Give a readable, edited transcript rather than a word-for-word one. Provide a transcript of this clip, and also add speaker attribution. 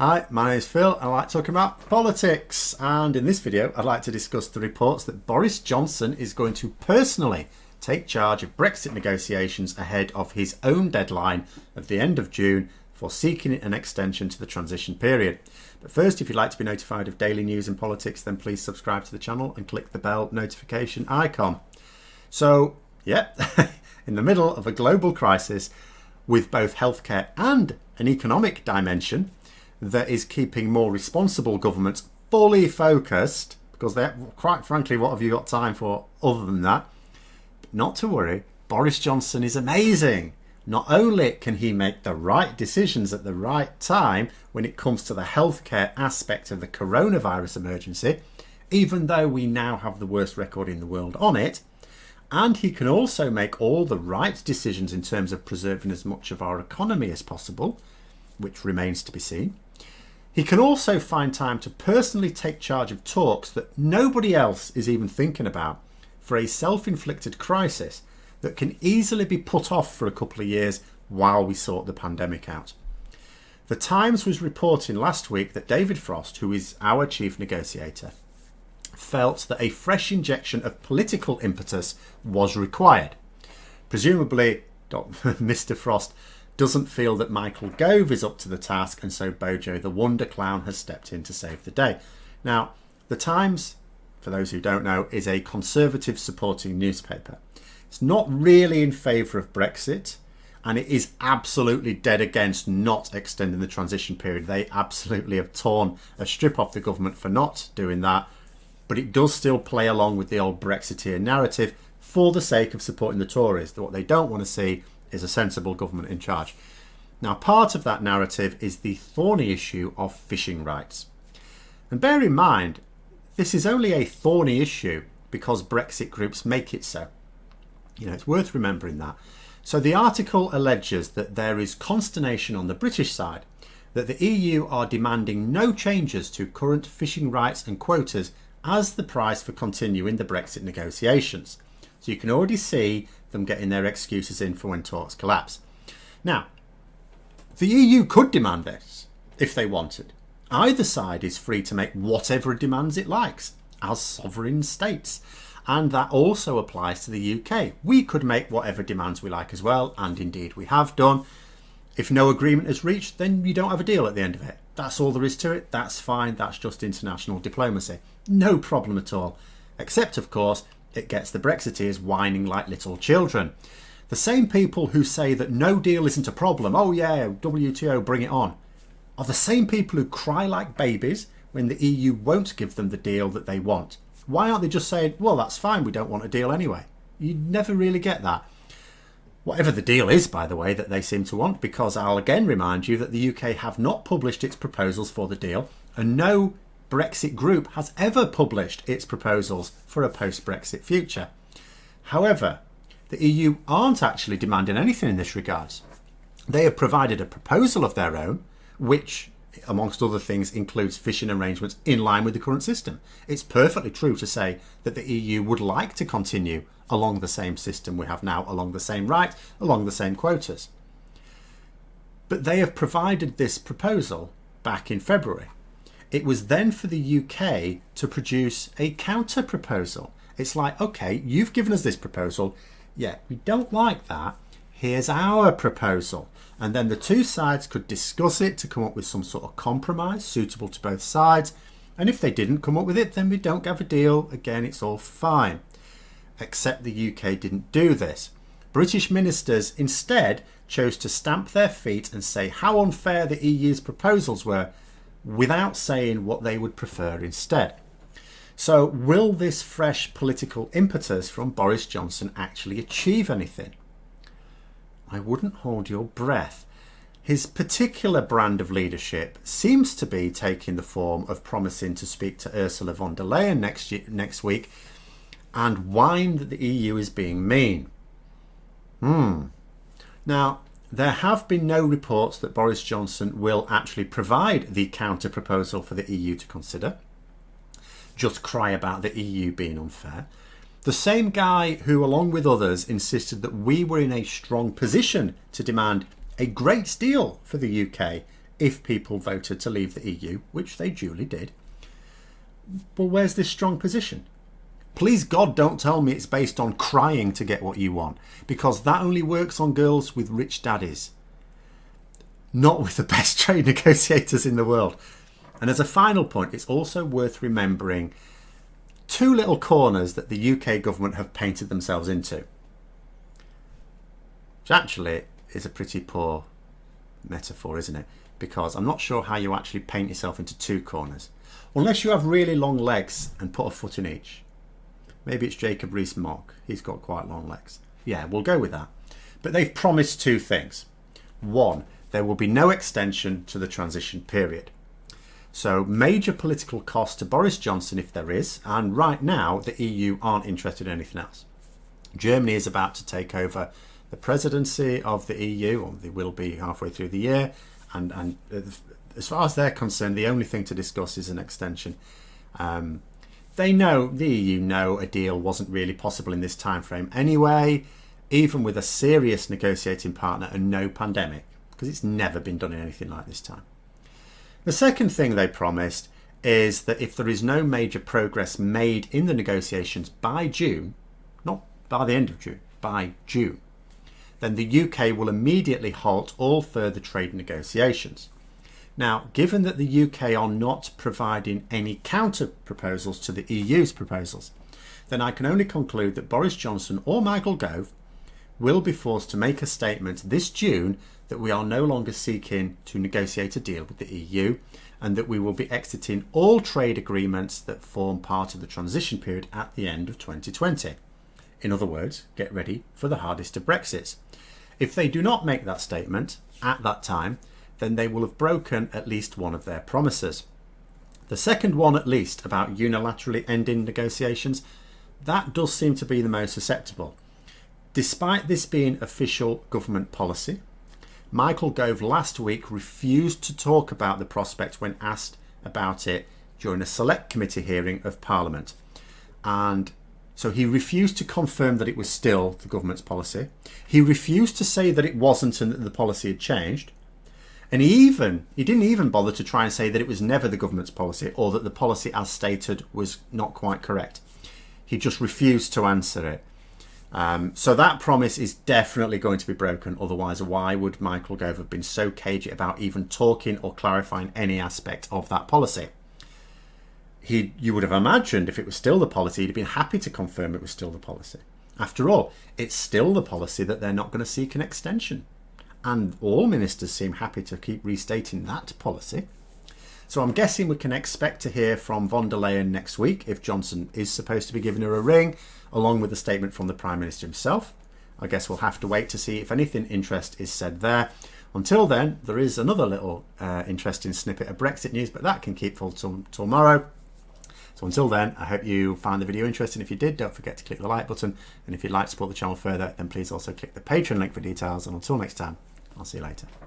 Speaker 1: Hi, my name is Phil. I like talking about politics, and in this video I'd like to discuss the reports that Boris Johnson is going to personally take charge of Brexit negotiations ahead of his own deadline of the end of June for seeking an extension to the transition period. But first, if you'd like to be notified of daily news and politics, then please subscribe to the channel and click the bell notification icon. So, yeah, in the middle of a global crisis with both healthcare and an economic dimension that is keeping more responsible governments fully focused, because they're, quite frankly, what have you got time for other than that? But not to worry, Boris Johnson is amazing. Not only can he make the right decisions at the right time when it comes to the healthcare aspect of the coronavirus emergency, even though we now have the worst record in the world on it, and he can also make all the right decisions in terms of preserving as much of our economy as possible, which remains to be seen. He can also find time to personally take charge of talks that nobody else is even thinking about for a self-inflicted crisis that can easily be put off for a couple of years while we sort the pandemic out. The Times was reporting last week that David Frost, who is our chief negotiator, felt that a fresh injection of political impetus was required. Presumably, Mr. Frost doesn't feel that Michael Gove is up to the task, and so Bojo the Wonder Clown has stepped in to save the day. Now, The Times, for those who don't know, is a Conservative supporting newspaper. It's not really in favour of Brexit, and it is absolutely dead against not extending the transition period. They absolutely have torn a strip off the government for not doing that, but it does still play along with the old Brexiteer narrative for the sake of supporting the Tories. What they don't want to see is a sensible government in charge. Now, part of that narrative is the thorny issue of fishing rights. And bear in mind, this is only a thorny issue because Brexit groups make it so. You know, it's worth remembering that. So the article alleges that there is consternation on the British side that the EU are demanding no changes to current fishing rights and quotas as the price for continuing the Brexit negotiations. So you can already see them getting their excuses in for when talks collapse. Now, the EU could demand this if they wanted. Either side is free to make whatever demands it likes as sovereign states. And that also applies to the UK. We could make whatever demands we like as well, and indeed we have done. If no agreement is reached, then you don't have a deal at the end of it. That's all there is to it. That's fine. That's just international diplomacy. No problem at all. Except, of course, it gets the Brexiteers whining like little children. The same people who say that no deal isn't a problem, oh yeah, WTO, bring it on, are the same people who cry like babies when the EU won't give them the deal that they want. Why aren't they just saying, well, that's fine, we don't want a deal anyway? You never really get that. Whatever the deal is, by the way, that they seem to want, because I'll again remind you that the UK have not published its proposals for the deal, and no Brexit group has ever published its proposals for a post-Brexit future. However, the EU aren't actually demanding anything in this regard. They have provided a proposal of their own, which, amongst other things, includes fishing arrangements in line with the current system. It's perfectly true to say that the EU would like to continue along the same system we have now, along the same rights, along the same quotas. But they have provided this proposal back in February. It was then for the UK to produce a counter proposal. It's like, okay, you've given us this proposal. Yeah, we don't like that. Here's our proposal. And then the two sides could discuss it to come up with some sort of compromise suitable to both sides. And if they didn't come up with it, then we don't have a deal. Again, it's all fine. Except the UK didn't do this. British ministers instead chose to stamp their feet and say how unfair the EU's proposals were, without saying what they would prefer instead. So will this fresh political impetus from Boris Johnson actually achieve anything? I wouldn't hold your breath. His particular brand of leadership seems to be taking the form of promising to speak to Ursula von der Leyen next week and whine that the EU is being mean. Now, there have been no reports that Boris Johnson will actually provide the counter proposal for the EU to consider. Just cry about the EU being unfair. The same guy who, along with others, insisted that we were in a strong position to demand a great deal for the UK if people voted to leave the EU, which they duly did. Well, where's this strong position? Please God, don't tell me it's based on crying to get what you want, because that only works on girls with rich daddies, not with the best trade negotiators in the world. And as a final point, it's also worth remembering two little corners that the UK government have painted themselves into, which actually is a pretty poor metaphor, isn't it? Because I'm not sure how you actually paint yourself into two corners, unless you have really long legs and put a foot in each. Maybe it's Jacob Rees-Mogg. He's got quite long legs. Yeah, we'll go with that. But they've promised two things. One, there will be no extension to the transition period. So major political cost to Boris Johnson if there is, and right now the EU aren't interested in anything else. Germany is about to take over the presidency of the EU, or they will be halfway through the year, and as far as they're concerned, the only thing to discuss is an extension. They know, the EU know, a deal wasn't really possible in this time frame anyway, even with a serious negotiating partner and no pandemic, because it's never been done in anything like this time. The second thing they promised is that if there is no major progress made in the negotiations by June, not by the end of June, by June, then the UK will immediately halt all further trade negotiations. Now, given that the UK are not providing any counter proposals to the EU's proposals, then I can only conclude that Boris Johnson or Michael Gove will be forced to make a statement this June that we are no longer seeking to negotiate a deal with the EU, and that we will be exiting all trade agreements that form part of the transition period at the end of 2020. In other words, get ready for the hardest of Brexits. If they do not make that statement at that time, then they will have broken at least one of their promises. The second one, at least, about unilaterally ending negotiations, that does seem to be the most susceptible. Despite this being official government policy, Michael Gove last week refused to talk about the prospect when asked about it during a select committee hearing of Parliament. And so he refused to confirm that it was still the government's policy. He refused to say that it wasn't and that the policy had changed. And he didn't even bother to try and say that it was never the government's policy, or that the policy as stated was not quite correct. He just refused to answer it. So that promise is definitely going to be broken. Otherwise, why would Michael Gove have been so cagey about even talking or clarifying any aspect of that policy? You would have imagined if it was still the policy, he'd have been happy to confirm it was still the policy. After all, it's still the policy that they're not going to seek an extension. And all ministers seem happy to keep restating that policy. So I'm guessing we can expect to hear from von der Leyen next week if Johnson is supposed to be giving her a ring, along with a statement from the Prime Minister himself. I guess we'll have to wait to see if anything interest is said there. Until then, there is another little interesting snippet of Brexit news, but that can keep full till tomorrow. So until then, I hope you found the video interesting. If you did, don't forget to click the like button. And if you'd like to support the channel further, then please also click the Patreon link for details. And until next time, I'll see you later.